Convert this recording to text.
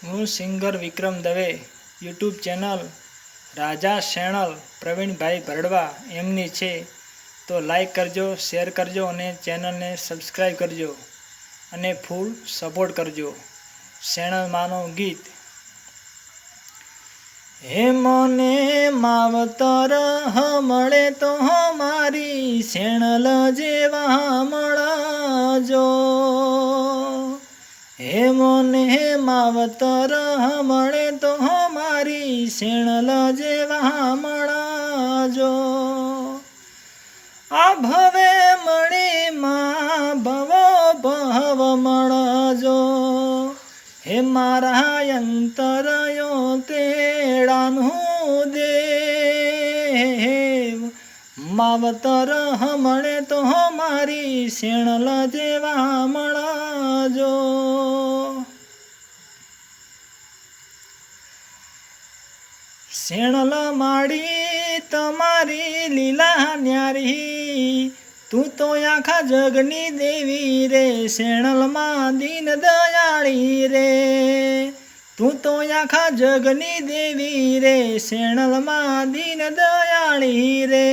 હું સિંગર વિક્રમ Dave YouTube channel રાજા શેણલ પ્રવીણભાઈ ભરડવા એમની છે, તો લાઈક કરજો, શેર કરજો અને ચેનલને સબસ્ક્રાઈબ કરજો અને ફૂલ સપોર્ટ કરજો. શેણલમાંનું ગીત. હે મને માવતર મળે તો મારી શેણલ જેવા મળજો. હે મને માવતર મળે તો મારી શેણલ જેવા મળજો. આ ભવે મળી માં ભવો ભવ મળજો. હે મારા અંતરયો તેડાનું દેવ માવતર મળે તો મારી શેણલ જેવા મળજો. શેણલ માડી તમારી લીલા ન્યારી, તું તો આખા જગની દેવી રે. શેણલમાં દીન દયાળી રે, તું તો આખા જગની દેવી રે. શેણલમાં દીન દયાળી રે.